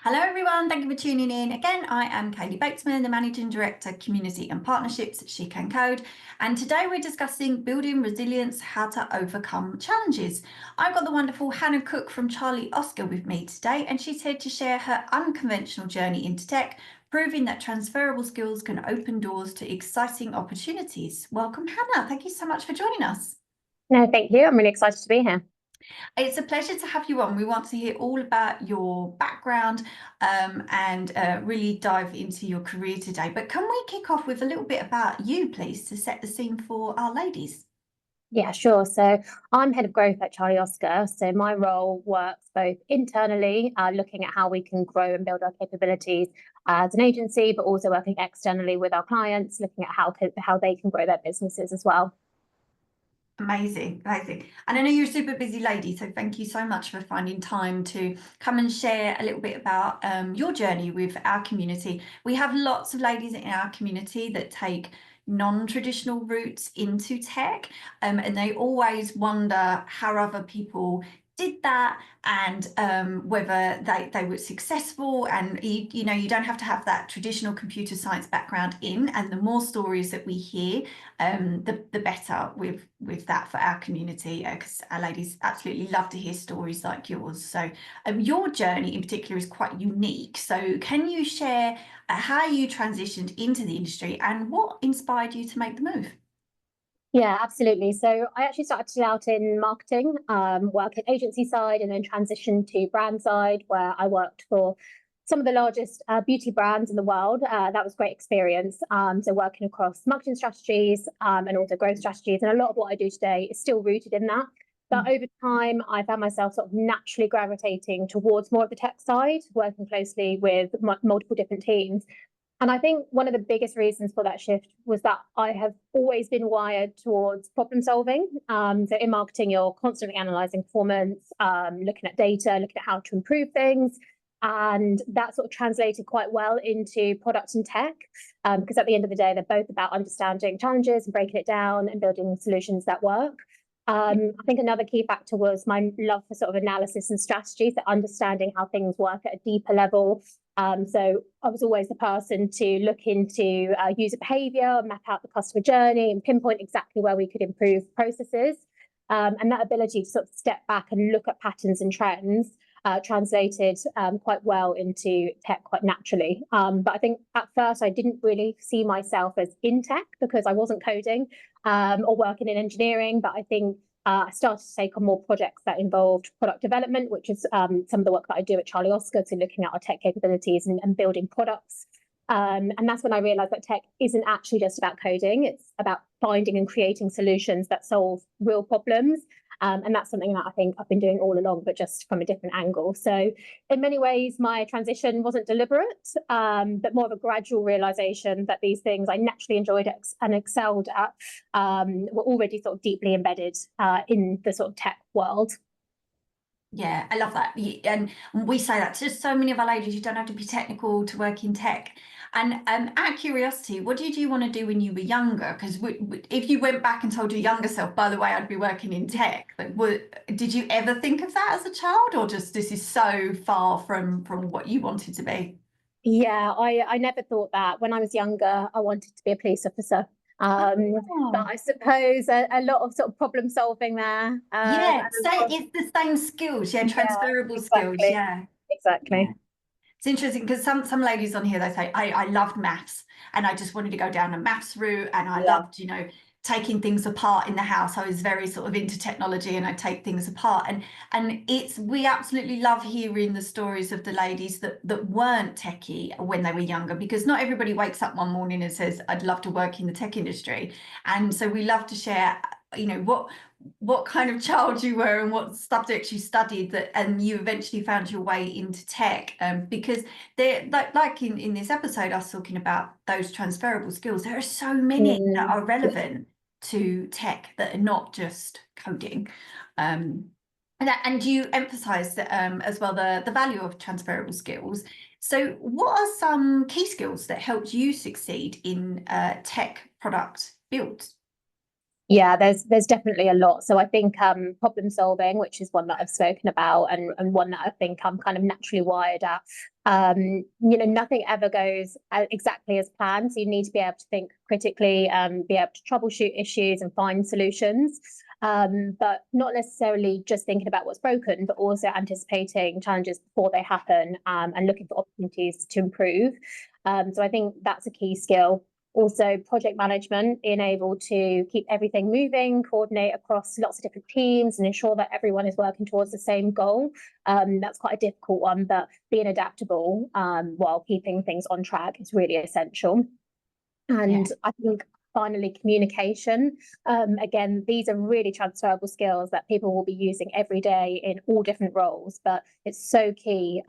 Hello everyone, thank you for tuning in. Again, I am Kaylee Batesman, the Managing Director, Community and Partnerships at SheCanCode. And today we're discussing building resilience, how to overcome challenges. I've got the wonderful Hannah Cooke from Charlie Oscar with me today, and she's here to share her unconventional journey into tech, proving that transferable skills can open doors to exciting opportunities. Welcome, Hannah. Thank you so much for joining us. No, thank you. I'm really excited to be here. It's a pleasure to have you on. We want to hear all about your background and really dive into your career today. But can we kick off with a little bit about you, please, to set the scene for our ladies? Yeah, sure. So I'm head of growth at Charlie Oscar. So my role works both internally, looking at how we can grow and build our capabilities as an agency, but also working externally with our clients, looking at how they can grow their businesses as well. Amazing, amazing. And I know you're a super busy lady, so thank you so much for finding time to come and share a little bit about your journey with our community. We have lots of ladies in our community that take non-traditional routes into tech, and they always wonder how other people did that and whether they were successful. And you know, you don't have to have that traditional computer science background and the more stories that we hear, the better with that for our community, because our ladies absolutely love to hear stories like yours. So your journey in particular is quite unique. So can you share how you transitioned into the industry and what inspired you to make the move? Yeah, absolutely. So I actually started out in marketing, work at agency side, and then transitioned to brand side, where I worked for some of the largest beauty brands in the world. That was a great experience. So working across marketing strategies and also growth strategies, and a lot of what I do today is still rooted in that. But over time, I found myself sort of naturally gravitating towards more of the tech side, working closely with multiple different teams. And I think one of the biggest reasons for that shift was that I have always been wired towards problem solving. So in marketing, you're constantly analyzing performance, looking at data, looking at how to improve things. And that sort of translated quite well into product and tech, because at the end of the day, they're both about understanding challenges and breaking it down and building solutions that work. I think another key factor was my love for sort of analysis and strategy, so understanding how things work at a deeper level. So I was always the person to look into user behavior, map out the customer journey, and pinpoint exactly where we could improve processes. And that ability to sort of step back and look at patterns and trends translated quite well into tech quite naturally. But I think at first I didn't really see myself as in tech because I wasn't coding or working in engineering. But I think I started to take on more projects that involved product development, which is some of the work that I do at Charlie Oscar, so looking at our tech capabilities and building products. And that's when I realized that tech isn't actually just about coding. It's about finding and creating solutions that solve real problems. And that's something that I think I've been doing all along, but just from a different angle. So in many ways, my transition wasn't deliberate, but more of a gradual realization that these things I naturally enjoyed and excelled at were already sort of deeply embedded in the sort of tech world. Yeah, I love that. And we say that to so many of our ladies, you don't have to be technical to work in tech. And out of curiosity, what did you want to do when you were younger? Because if you went back and told your younger self, by the way, I'd be working in tech, did you ever think of that as a child, or just this is so far from what you wanted to be? Yeah, I never thought that. When I was younger, I wanted to be a police officer. But Oh, I suppose a lot of sort of problem solving there. yeah, it's the same skills, yeah, Yeah, transferable skills, exactly. yeah. Yeah. Exactly. It's interesting because some ladies on here, they say, I loved maths and I just wanted to go down a maths route, and I Yeah. loved, taking things apart in the house. I was very sort of into technology and I take things apart. And we absolutely love hearing the stories of the ladies that weren't techie when they were younger, because not everybody wakes up one morning and says, I'd love to work in the tech industry. And so we love to share, what kind of child you were and what subjects you studied, and you eventually found your way into tech, because they're like in this episode us talking about those transferable skills, there are so many that Mm. are relevant to tech that are not just coding, and you emphasized as well the value of transferable skills. So what are some key skills that helped you succeed in tech product builds? Yeah, there's definitely a lot. So I think problem solving, which is one that I've spoken about, and one that I think I'm kind of naturally wired at. Nothing ever goes exactly as planned. So you need to be able to think critically, be able to troubleshoot issues and find solutions. But not necessarily just thinking about what's broken, but also anticipating challenges before they happen, and looking for opportunities to improve. So I think that's a key skill. Also, project management, being able to keep everything moving, coordinate across lots of different teams, and ensure that everyone is working towards the same goal. That's quite a difficult one, but being adaptable while keeping things on track is really essential. And Yeah. I think finally, communication. Again, these are really transferable skills that people will be using every day in all different roles, but it's so key,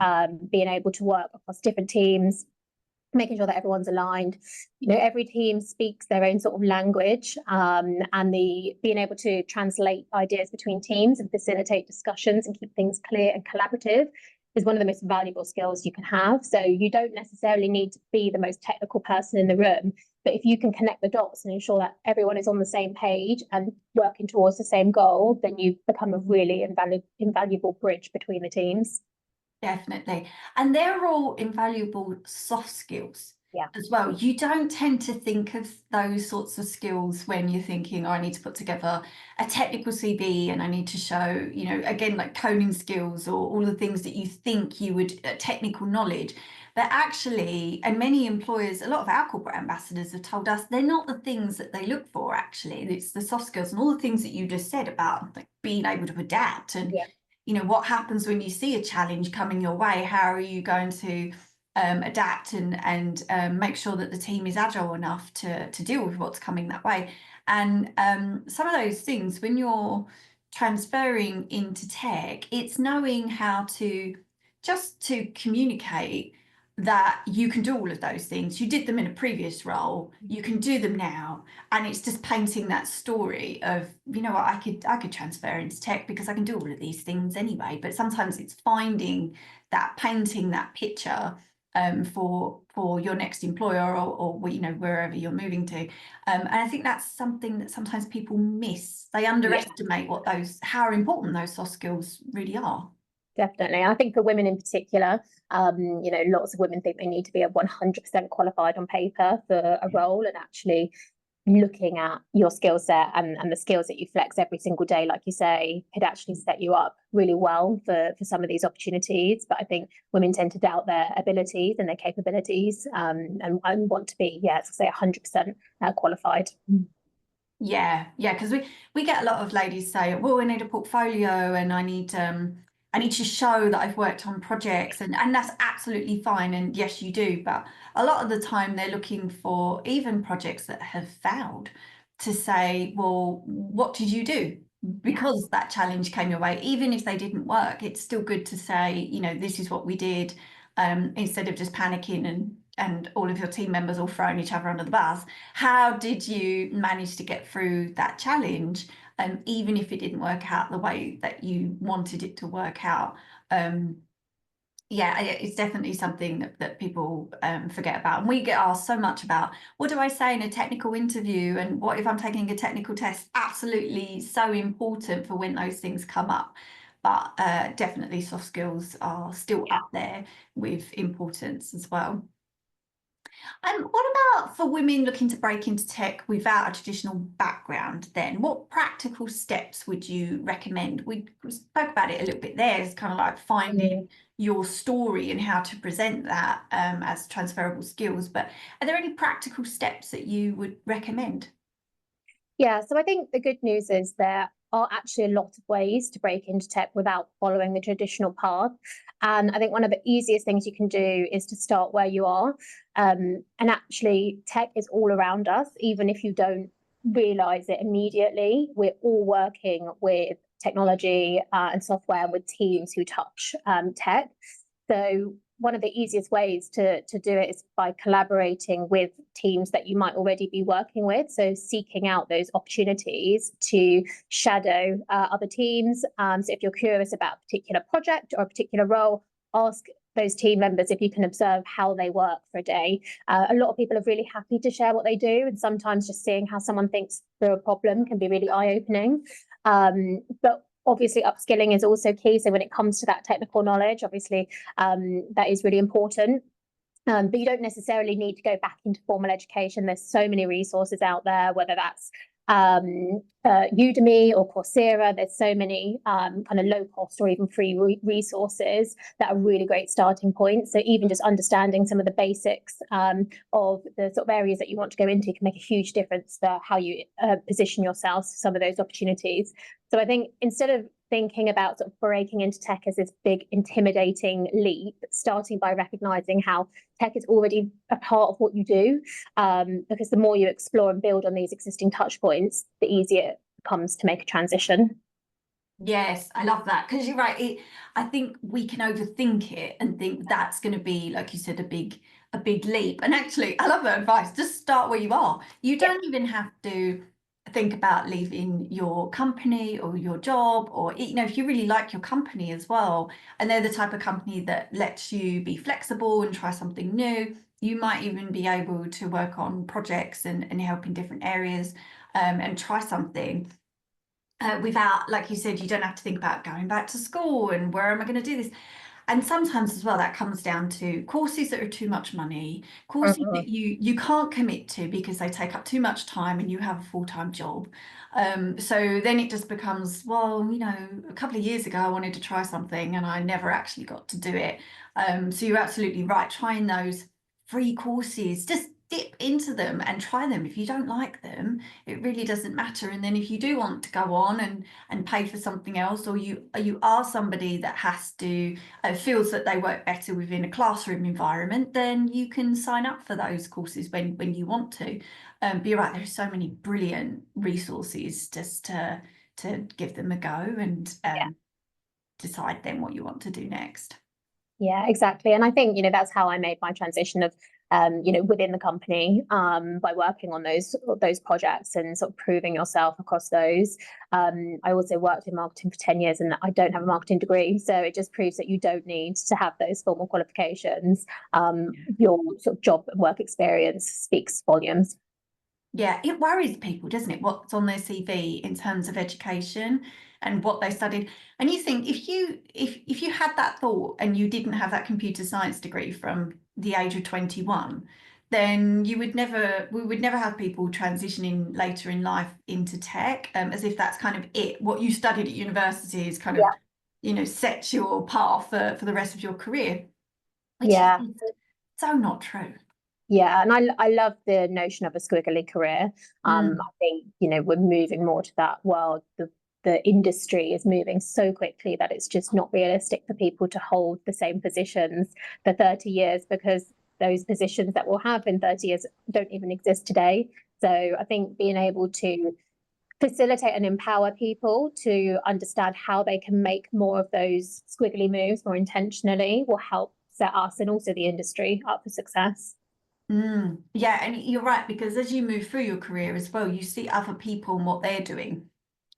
being able to work across different teams, making sure that everyone's aligned. Every team speaks their own sort of language, and the being able to translate ideas between teams and facilitate discussions and keep things clear and collaborative is one of the most valuable skills you can have. So you don't necessarily need to be the most technical person in the room, but if you can connect the dots and ensure that everyone is on the same page and working towards the same goal, then you become a really invaluable bridge between the teams. Definitely. And they're all invaluable soft skills Yeah. as well. You don't tend to think of those sorts of skills when you're thinking, oh, I need to put together a technical CV and I need to show, again, like coding skills or all the things that you think you would, technical knowledge. But actually, and many employers, a lot of our corporate ambassadors have told us they're not the things that they look for, actually. It's the soft skills and all the things that you just said about like being able to adapt and Yeah. what happens when you see a challenge coming your way? How are you going to adapt and make sure that the team is agile enough to deal with what's coming that way? And some of those things, when you're transferring into tech, it's knowing how to communicate that you can do all of those things. You did them in a previous role, you can do them now, and it's just painting that story of, what, I could transfer into tech because I can do all of these things anyway. But sometimes it's finding that, painting that picture for your next employer or wherever you're moving to. And I think that's something that sometimes people miss. They underestimate how important those soft skills really are. Definitely. I think for women in particular, lots of women think they need to be 100% qualified on paper for a role, and actually looking at your skill set and the skills that you flex every single day, like you say, could actually set you up really well for some of these opportunities. But I think women tend to doubt their abilities and their capabilities, and want to be, as I say, 100% qualified. Yeah, because we get a lot of ladies say, well, I need a portfolio and I need to show that I've worked on projects, and that's absolutely fine. And yes, you do, but a lot of the time they're looking for even projects that have failed to say, well, what did you do? Because that challenge came your way, even if they didn't work, it's still good to say, this is what we did, instead of just panicking and all of your team members all throwing each other under the bus. How did you manage to get through that challenge, even if it didn't work out the way that you wanted it to work out? It's definitely something that people forget about. And we get asked so much about, what do I say in a technical interview? And what if I'm taking a technical test? Absolutely so important for when those things come up. But definitely soft skills are still up there with importance as well. What about for women looking to break into tech without a traditional background then? What practical steps would you recommend? We spoke about it a little bit there. It's kind of like finding your story and how to present that as transferable skills. But are there any practical steps that you would recommend? Yeah, so I think the good news is there are actually a lot of ways to break into tech without following the traditional path. And I think one of the easiest things you can do is to start where you are. And actually, tech is all around us, even if you don't realize it immediately. We're all working with technology and software with teams who touch tech. So one of the easiest ways to do it is by collaborating with teams that you might already be working with. So seeking out those opportunities to shadow other teams. So if you're curious about a particular project or a particular role, ask those team members, if you can observe how they work for a day, a lot of people are really happy to share what they do, and sometimes just seeing how someone thinks through a problem can be really eye-opening. But obviously upskilling is also key. So when it comes to that technical knowledge, obviously that is really important. But you don't necessarily need to go back into formal education. There's so many resources out there, whether that's Udemy or Coursera. There's so many kind of low cost or even free resources that are really great starting points. So even just understanding some of the basics of the sort of areas that you want to go into can make a huge difference to how you position yourself for some of those opportunities. So I think instead of thinking about sort of breaking into tech as this big intimidating leap, starting by recognizing how tech is already a part of what you do, because the more you explore and build on these existing touch points, the easier it becomes to make a transition. Yes, I love that, because you're right. I think we can overthink it and think that's going to be, like you said, a big leap. And actually, I love that advice. Just start where you are. You Yeah. don't even have to think about leaving your company or your job, or if you really like your company as well, and they're the type of company that lets you be flexible and try something new, you might even be able to work on projects and help in different areas, and try something. Without, like you said, you don't have to think about going back to school and where am I going to do this. And sometimes as well, that comes down to courses that are too much money, courses that you can't commit to because they take up too much time and you have a full-time job. So then it just becomes, well, a couple of years ago, I wanted to try something and I never actually got to do it. So you're absolutely right. Trying those free courses, just dip into them and try them. If you don't like them, it really doesn't matter. And then if you do want to go on and pay for something else, or you are somebody that has to feels that they work better within a classroom environment, then you can sign up for those courses when you want to. But you're right, there's so many brilliant resources just to give them a go and decide then what you want to do next. Yeah, exactly. And I think, that's how I made my transition of, within the company, by working on those projects and sort of proving yourself across those. I also worked in marketing for 10 years and I don't have a marketing degree. So it just proves that you don't need to have those formal qualifications. Your sort of job and work experience speaks volumes. Yeah, it worries people, doesn't it? What's on their CV in terms of education and what they studied. And you think if you had that thought and you didn't have that computer science degree from the age of 21, then we would never have people transitioning later in life into tech, as if that's kind of it. What you studied at university is kind of, sets your path for the rest of your career, which is Yeah. so not true. Yeah, and I love the notion of a squiggly career. I think, we're moving more to that world. The industry is moving so quickly that it's just not realistic for people to hold the same positions for 30 years, because those positions that we'll have in 30 years don't even exist today. So I think being able to facilitate and empower people to understand how they can make more of those squiggly moves more intentionally will help set us and also the industry up for success. Yeah, and you're right, because as you move through your career as well, you see other people and what they're doing.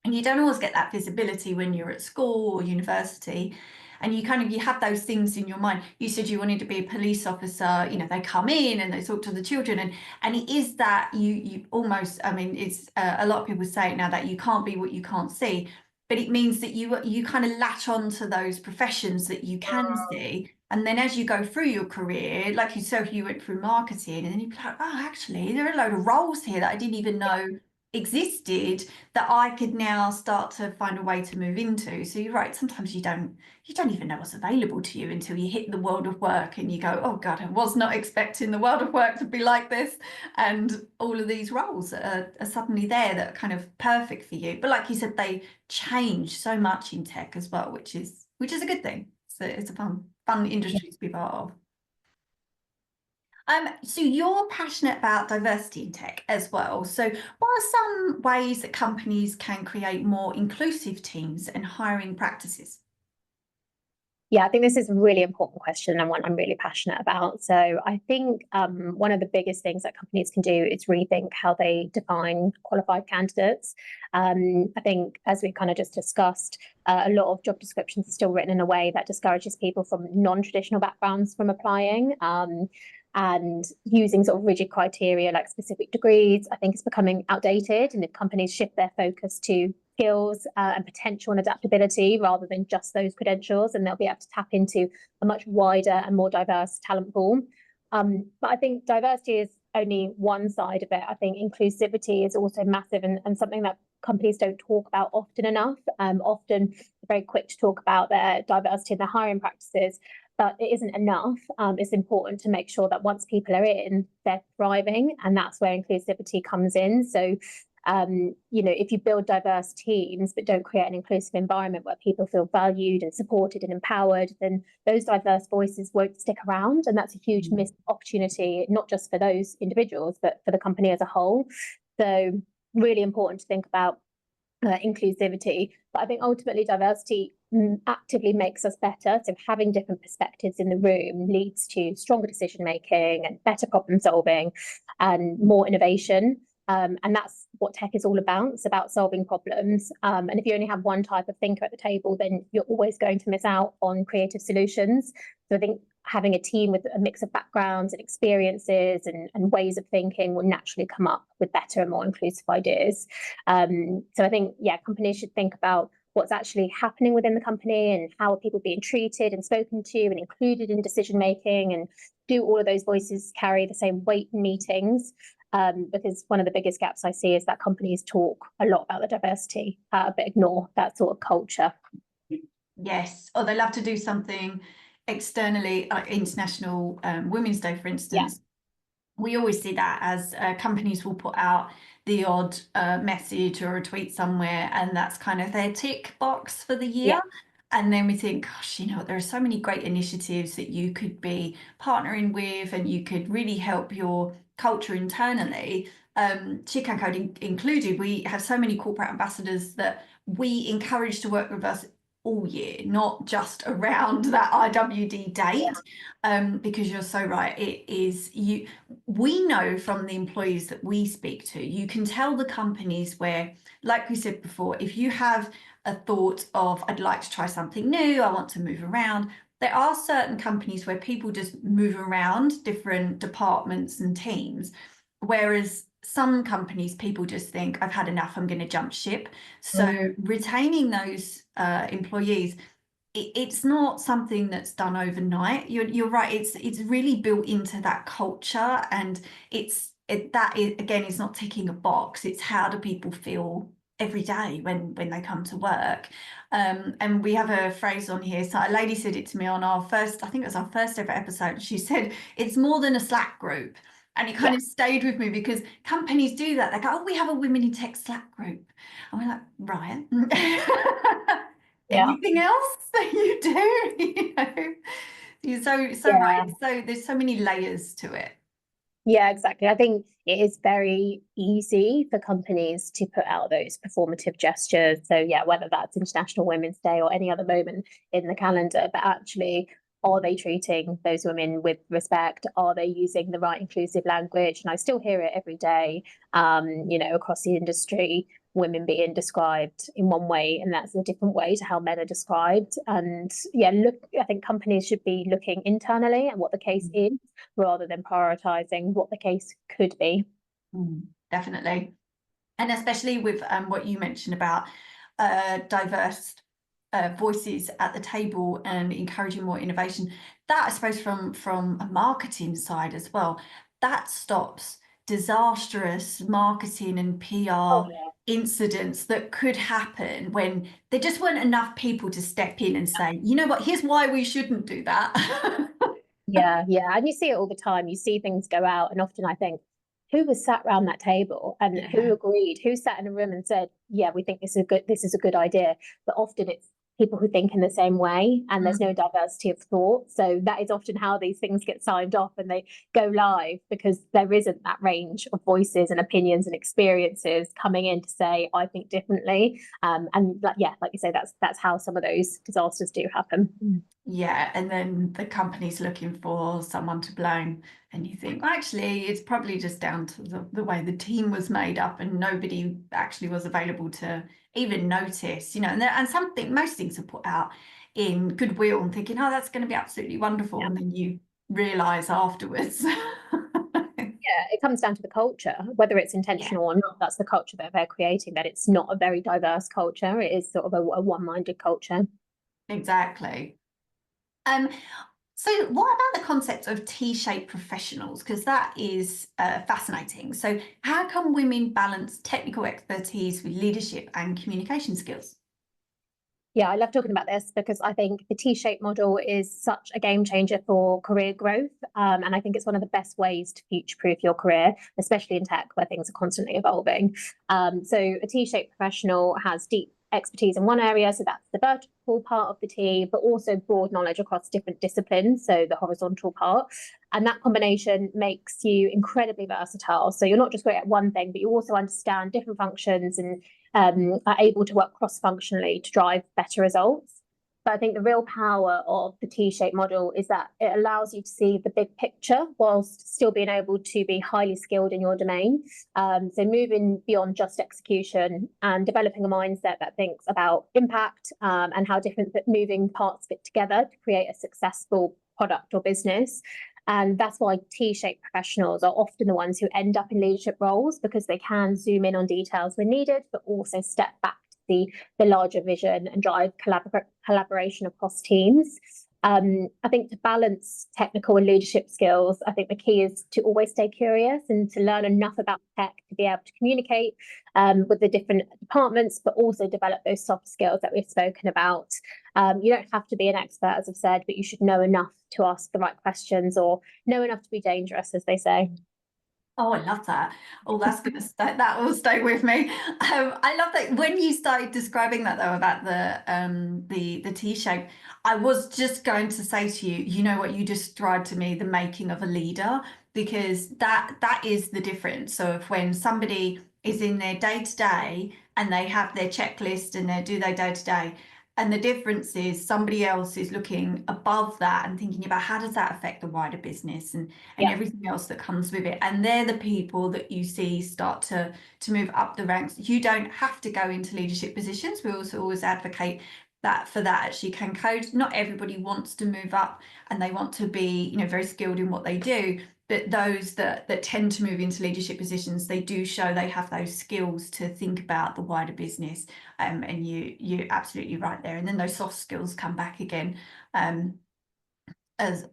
And you don't always get that visibility when you're at school or university. And you have those things in your mind. You said you wanted to be a police officer, they come in and they talk to the children. And it is that you almost, I mean, it's a lot of people say it now, that you can't be what you can't see. But it means that you kind of latch on to those professions that you can see. And then as you go through your career, like yourself, you went through marketing, and then you're like, oh, actually, there are a load of roles here that I didn't even know existed, that I could now start to find a way to move into. So you're right, sometimes you don't even know what's available to you until you hit the world of work and you go, oh God, I was not expecting the world of work to be like this. And all of these roles are suddenly there that are kind of perfect for you. But like you said, they change so much in tech as well, which is a good thing. So it's a fun industry to be part of. So you're passionate about diversity in tech as well. So what are some ways that companies can create more inclusive teams and hiring practices? Yeah, I think this is a really important question and one I'm really passionate about. So I think one of the biggest things that companies can do is rethink how they define qualified candidates. I think, as we kind of just discussed, a lot of job descriptions are still written in a way that discourages people from non-traditional backgrounds from applying. And using sort of rigid criteria like specific degrees, I think is becoming outdated. And if companies shift their focus to skills and potential and adaptability rather than just those credentials, and they'll be able to tap into a much wider and more diverse talent pool. But I think diversity is only one side of it. I think inclusivity is also massive and something that companies don't talk about often enough. Often very quick to talk about their diversity in their hiring practices, but it isn't enough. It's important to make sure that once people are in, they're thriving, and that's where inclusivity comes in. So, if you build diverse teams but don't create an inclusive environment where people feel valued and supported and empowered, then those diverse voices won't stick around, and that's a huge missed opportunity, not just for those individuals, but for the company as a whole. So, really important to think about inclusivity. But I think ultimately diversity actively makes us better. So having different perspectives in the room leads to stronger decision making and better problem solving and more innovation. And that's what tech is all about. It's about solving problems. And if you only have one type of thinker at the table, then you're always going to miss out on creative solutions. So I think having a team with a mix of backgrounds and experiences and ways of thinking will naturally come up with better and more inclusive ideas. So I think, companies should think about what's actually happening within the company and how are people being treated and spoken to and included in decision making, and do all of those voices carry the same weight in meetings? Because one of the biggest gaps I see is that companies talk a lot about the diversity, but ignore that sort of culture. Yes, or they love to do something externally, like International Women's Day, for instance. We always see that as companies will put out the odd message or a tweet somewhere, and that's kind of their tick box for the year. And then we think, gosh, there are so many great initiatives that you could be partnering with, and you could really help your culture internally. SheCanCode included, we have so many corporate ambassadors that we encourage to work with us all year, not just around that IWD date, because you're so right. It is we know from the employees that we speak to, you can tell the companies where, like we said before, if you have a thought of, I'd like to try something new, I want to move around. There are certain companies where people just move around different departments and teams, whereas some companies, people just think, I've had enough, I'm going to jump ship. So retaining those employees, it's not something that's done overnight. You're right. It's really built into that culture, and that again is not ticking a box. It's how do people feel every day when they come to work. And we have a phrase on here. So a lady said it to me on our first, I think it was our first ever episode. She said, it's more than a Slack group. And it kind of stayed with me, because companies do that. They go, oh, we have a women in tech Slack group. And we're like, right. Anything else that you do? You're so right. So there's so many layers to it. Yeah, exactly. I think it is very easy for companies to put out those performative gestures. So whether that's International Women's Day or any other moment in the calendar, but actually, are they treating those women with respect? Are they using the right inclusive language? And I still hear it every day, across the industry, women being described in one way, and that's a different way to how men are described. And I think companies should be looking internally at what the case is, rather than prioritizing what the case could be. Definitely. And especially with what you mentioned about diverse voices at the table and encouraging more innovation, that I suppose from a marketing side as well, that stops disastrous marketing and PR incidents that could happen when there just weren't enough people to step in and say, you know what, here's why we shouldn't do that. And you see it all the time. You see things go out, and often I think, who was sat around that table and who agreed, who sat in a room and said, we think this is a good idea. But often it's people who think in the same way, and there's no diversity of thought. So that is often how these things get signed off and they go live, because there isn't that range of voices and opinions and experiences coming in to say, I think differently. And like you say, that's how some of those disasters do happen. Yeah, and then the company's looking for someone to blame, and you think, well, actually, it's probably just down to the way the team was made up, and nobody actually was available to even notice, you know. And something, most things are put out in goodwill and thinking, oh, that's going to be absolutely wonderful, and then you realise afterwards. Yeah, it comes down to the culture, whether it's Yeah, intentional or not. That's the culture that they're creating, that it's not a very diverse culture. It is sort of a one-minded culture. exactly. Um, so what about the concept of T-shaped professionals? Because that is fascinating. So how can women balance technical expertise with leadership and communication skills? Yeah, I love talking about this because I think the T-shaped model is such a game changer for career growth. And I think it's one of the best ways to future-proof your career, especially in tech where things are constantly evolving. So a T-shaped professional has deep expertise in one area, so that's the vertical part of the T, but also broad knowledge across different disciplines, so the horizontal part. And that combination makes you incredibly versatile. So you're not just great at one thing, but you also understand different functions and are able to work cross-functionally to drive better results. But I think the real power of the T-shaped model is that it allows you to see the big picture whilst still being able to be highly skilled in your domain. So moving beyond just execution and developing a mindset that thinks about impact and how different moving parts fit together to create a successful product or business. And that's why T-shaped professionals are often the ones who end up in leadership roles, because they can zoom in on details when needed, but also step back to see the larger vision and drive collaboration across teams. I think to balance technical and leadership skills, I think the key is to always stay curious and to learn enough about tech to be able to communicate with the different departments, but also develop those soft skills that we've spoken about. You don't have to be an expert, as I've said, but you should know enough to ask the right questions or know enough to be dangerous, as they say. Oh, I love that. Oh, that's gonna stay, that will stay with me. I love that when you started describing that though about the T-shape, I was just going to say to you, you know what you described to me, the making of a leader, because that is the difference. So if when somebody is in their day to day and they have their checklist and they do their day to day, and the difference is somebody else is looking above that and thinking about how does that affect the wider business and Yeah, everything else that comes with it. And they're the people that you see start to move up the ranks. You don't have to go into leadership positions. We also always advocate that for that at SheCanCode. Not everybody wants to move up and they want to be, you know, very skilled in what they do. But those that tend to move into leadership positions, they do show they have those skills to think about the wider business. And you're absolutely right there. And then those soft skills come back again. As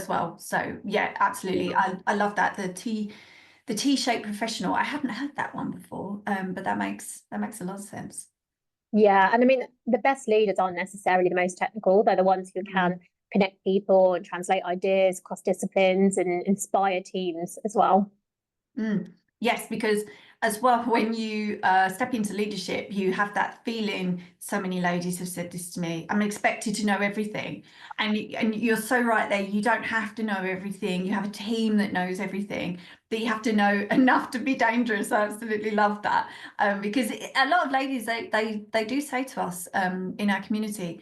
well. So yeah, absolutely. I love that. The T-shaped professional. I hadn't heard that one before. But that makes a lot of sense. yeah. And I mean, the best leaders aren't necessarily the most technical. They're the ones who Mm. can connect people and translate ideas across disciplines and inspire teams as well. Mm. Yes, because as well, when you step into leadership, you have that feeling. So many ladies have said this to me. I'm expected to know everything, and you're so right there. You don't have to know everything. You have a team that knows everything, but you have to know enough to be dangerous. I absolutely love that because a lot of ladies they do say to us in our community.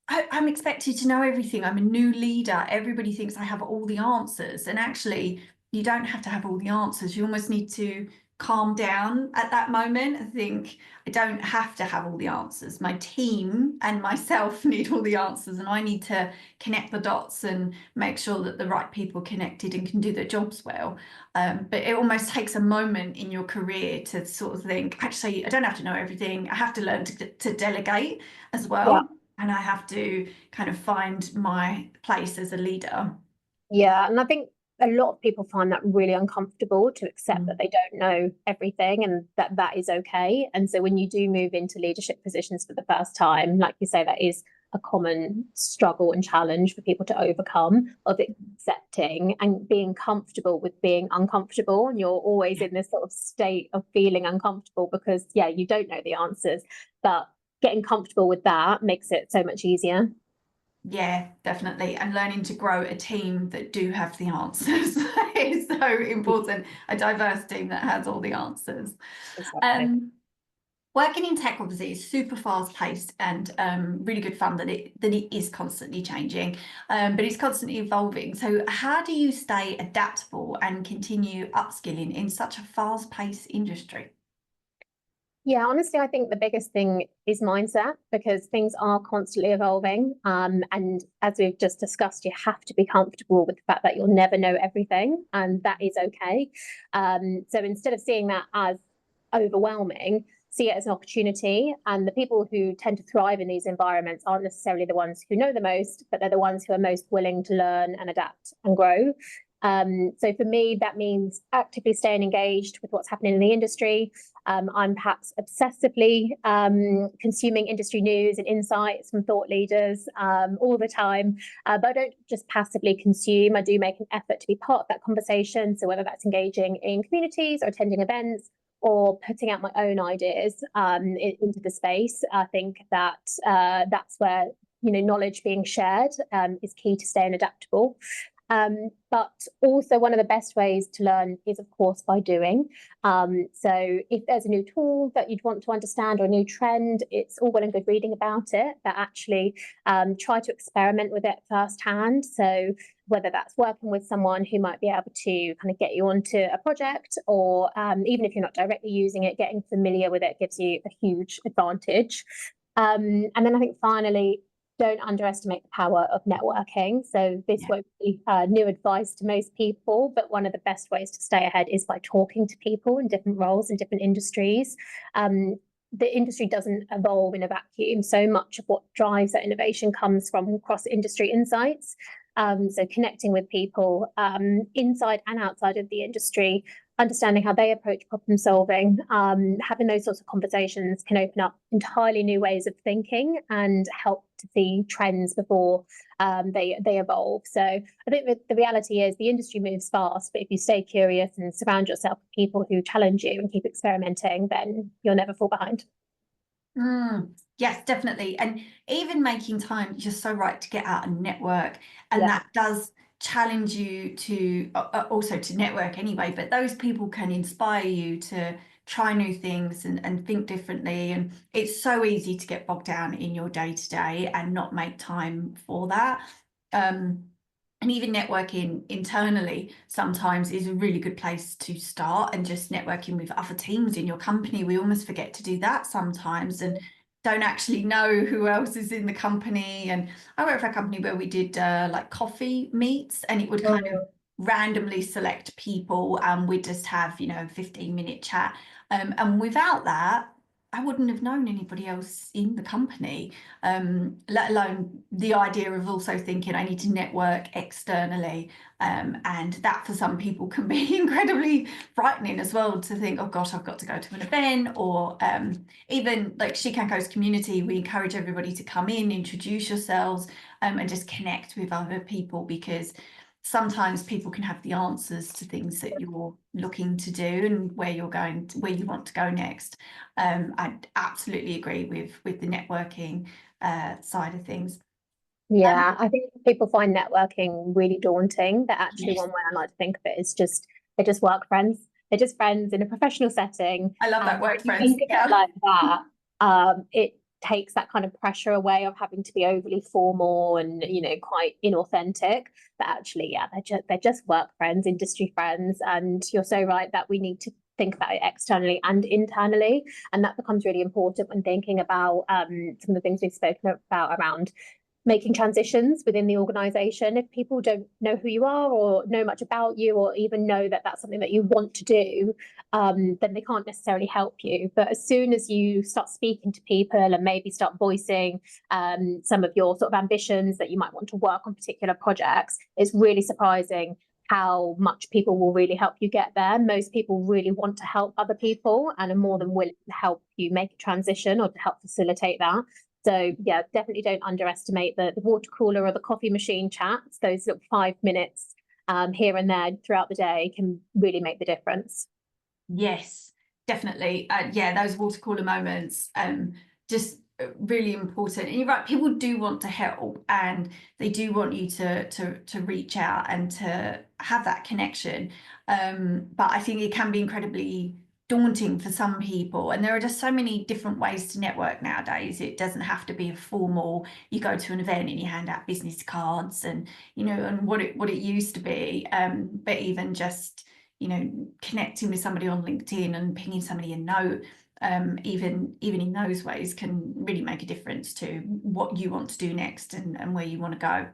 I'm expected to know everything. I'm a new leader. Everybody thinks I have all the answers, and actually, you don't have to have all the answers. You almost need to calm down at that moment and think, I don't have to have all the answers. My team and myself need all the answers, and I need to connect the dots and make sure that the right people are connected and can do their jobs well. But it almost takes a moment in your career to sort of think, actually, I don't have to know everything. I have to learn to delegate as Yeah. well. And I have to kind of find my place as a leader. Yeah, and I think a lot of people find that really uncomfortable to accept that Mm. they don't know everything and that that is okay. And so when you do move into leadership positions for the first time, like you say, that is a common struggle and challenge for people to overcome, of accepting and being comfortable with being uncomfortable. And you're always in this sort of state of feeling uncomfortable because, yeah, you don't know the answers, but getting comfortable with that makes it so much easier. Yeah, definitely. And learning to grow a team that do have the answers is so important. A diverse team that has all the answers. Exactly. Um, Working in tech obviously is super fast paced and really good fun that it is constantly changing, but it's constantly evolving. So how do you stay adaptable and continue upskilling in such a fast paced industry? Yeah, honestly, I think the biggest thing is mindset because things are constantly evolving. And as we've just discussed, you have to be comfortable with the fact that you'll never know everything, and that is okay. So instead of seeing that as overwhelming, see it as an opportunity. And the people who tend to thrive in these environments aren't necessarily the ones who know the most, but they're the ones who are most willing to learn and adapt and grow. So for me, that means actively staying engaged with what's happening in the industry. I'm perhaps obsessively consuming industry news and insights from thought leaders all the time, but I don't just passively consume. I do make an effort to be part of that conversation. So whether that's engaging in communities or attending events or putting out my own ideas into the space, I think that that's where knowledge being shared is key to staying adaptable. But also one of the best ways to learn is, of course, by doing. So if there's a new tool that you'd want to understand or a new trend, it's all well and good reading about it, but actually try to experiment with it firsthand. So whether that's working with someone who might be able to kind of get you onto a project, or even if you're not directly using it, getting familiar with it gives you a huge advantage. And then I think finally, don't underestimate the power of networking. So this won't be new advice to most people, but one of the best ways to stay ahead is by talking to people in different roles in different industries. The industry doesn't evolve in a vacuum. So much of what drives that innovation comes from cross-industry insights. So connecting with people inside and outside of the industry, understanding how they approach problem solving, having those sorts of conversations can open up entirely new ways of thinking and help to see trends before they evolve. So I think that the reality is the industry moves fast, but if you stay curious and surround yourself with people who challenge you and keep experimenting, then you'll never fall behind. Yes, definitely. And even making time, you're so right, to get out and network. And Yeah. that does challenge you to also to network anyway, but those people can inspire you to try new things and think differently. And it's so easy to get bogged down in your day to day and not make time for that. And even networking internally sometimes is a really good place to start, and just networking with other teams in your company. We almost forget to do that sometimes and don't actually know who else is in the company. And I worked for a company where we did like coffee meets, and it would kind of randomly select people, and we'd just have, 15-minute chat. And without that, I wouldn't have known anybody else in the company, let alone the idea of also thinking I need to network externally. And that for some people can be incredibly frightening as well, to think, oh gosh, I've got to go to an event. Or even like SheCanCode's community, we encourage everybody to come in, introduce yourselves, and just connect with other people, because sometimes people can have the answers to things that you're looking to do and where you're going to, where you want to go next. I absolutely agree with the networking side of things. Yeah, I think people find networking really daunting, but actually Yes, one way I like to think of it is just they're just work friends. They're just friends in a professional setting. I love that And word, if you friends. think of it Yeah. like that, it takes that kind of pressure away of having to be overly formal and quite inauthentic. But actually, yeah, they're just work friends, industry friends, and you're so right that we need to think about it externally and internally, and that becomes really important when thinking about some of the things we've spoken about around making transitions within the organization. If people don't know who you are or know much about you or even know that that's something that you want to do, then they can't necessarily help you. But as soon as you start speaking to people and maybe start voicing some of your sort of ambitions that you might want to work on particular projects, it's really surprising how much people will really help you get there. Most people really want to help other people and are more than willing to help you make a transition or to help facilitate that. So yeah, definitely don't underestimate the water cooler or the coffee machine chats. Those little 5 minutes here and there throughout the day can really make the difference. Yes, definitely. Yeah, those water cooler moments, just really important. And you're right, people do want to help, and they do want you to reach out and to have that connection. But I think it can be incredibly daunting for some people, and there are just so many different ways to network nowadays. It doesn't have to be a formal, you go to an event and you hand out business cards and and what it used to be, but even just connecting with somebody on LinkedIn and pinging somebody a note, even in those ways can really make a difference to what you want to do next and where you want to go.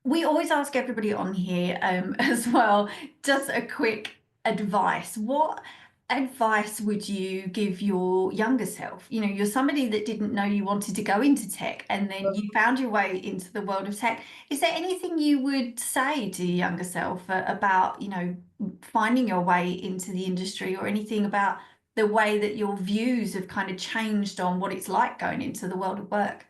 We always ask everybody on here as well, just a quick advice. What advice would you give your younger self? You're somebody that didn't know you wanted to go into tech, and then you found your way into the world of tech. Is there anything you would say to your younger self about, finding your way into the industry, or anything about the way that your views have kind of changed on what it's like going into the world of work?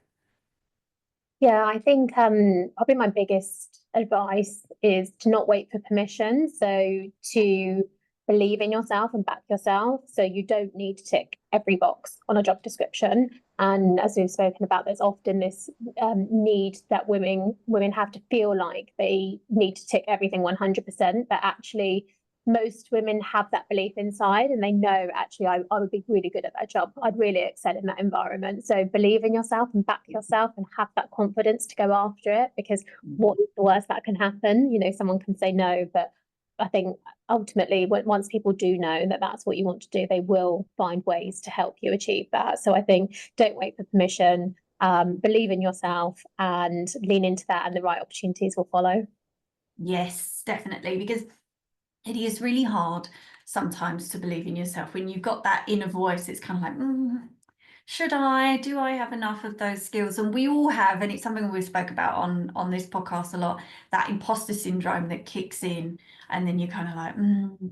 Yeah, I think probably my biggest advice is to not wait for permission. So to believe in yourself and back yourself. So you don't need to tick every box on a job description. And as we've spoken about, there's often this need that women have to feel like they need to tick everything 100%, but actually most women have that belief inside, and they know, actually, I would be really good at that job. I'd really excel in that environment. So believe in yourself and back yourself and have that confidence to go after it, because what is the worst that can happen? Someone can say no, but I think ultimately, once people do know that that's what you want to do, they will find ways to help you achieve that. So I think don't wait for permission, believe in yourself and lean into that, and the right opportunities will follow. Yes, definitely, because it is really hard sometimes to believe in yourself when you've got that inner voice. It's kind of like, do I have enough of those skills? And we all have, and it's something we spoke about on this podcast a lot, that imposter syndrome that kicks in, and then you're kind of like,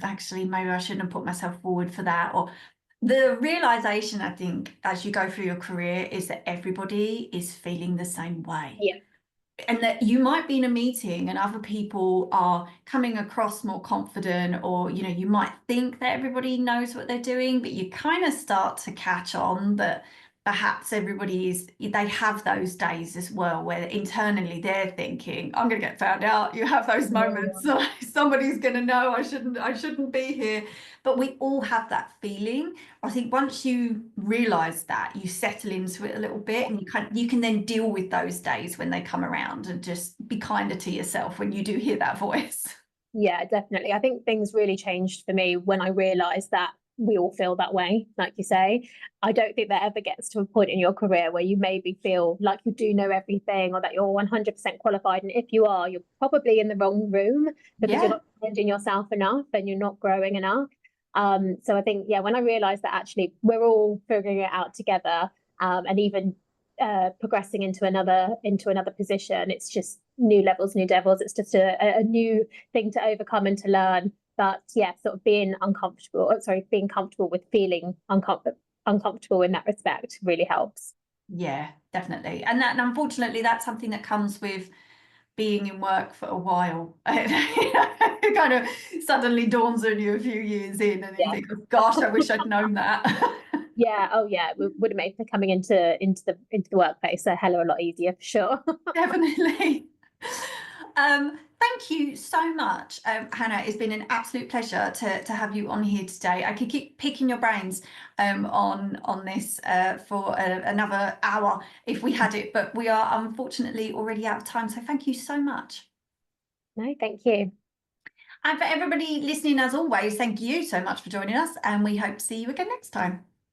actually, maybe I shouldn't have put myself forward for that. Or the realization, I think, as you go through your career, is that everybody is feeling the same way. Yeah. And that you might be in a meeting and other people are coming across more confident, or you might think that everybody knows what they're doing, but you kind of start to catch on that perhaps they have those days as well where internally they're thinking, I'm going to get found out. You have those moments, somebody's going to know I shouldn't be here. But we all have that feeling. I think once you realize that, you settle into it a little bit, and you can then deal with those days when they come around, and just be kinder to yourself when you do hear that voice. Yeah, definitely. I think things really changed for me when I realized that we all feel that way, like you say. I don't think that ever gets to a point in your career where you maybe feel like you do know everything, or that you're 100% qualified. And if you are, you're probably in the wrong room, because you're not challenging yourself enough and you're not growing enough. So I think, when I realized that actually we're all figuring it out together, and even progressing into another position, it's just new levels, new devils. It's just a new thing to overcome and to learn. But sort of being comfortable with feeling uncomfortable in that respect really helps. Yeah, definitely. And unfortunately, that's something that comes with being in work for a while. It kind of suddenly dawns on you a few years in, and you think, oh, gosh, I wish I'd known that. It would have made coming into the workplace a hell of a lot easier, for sure. Definitely. Thank you so much, Hannah. It's been an absolute pleasure to have you on here today. I could keep picking your brains on this for another hour if we had it, but we are unfortunately already out of time. So thank you so much. No, thank you. And for everybody listening, as always, thank you so much for joining us, and we hope to see you again next time.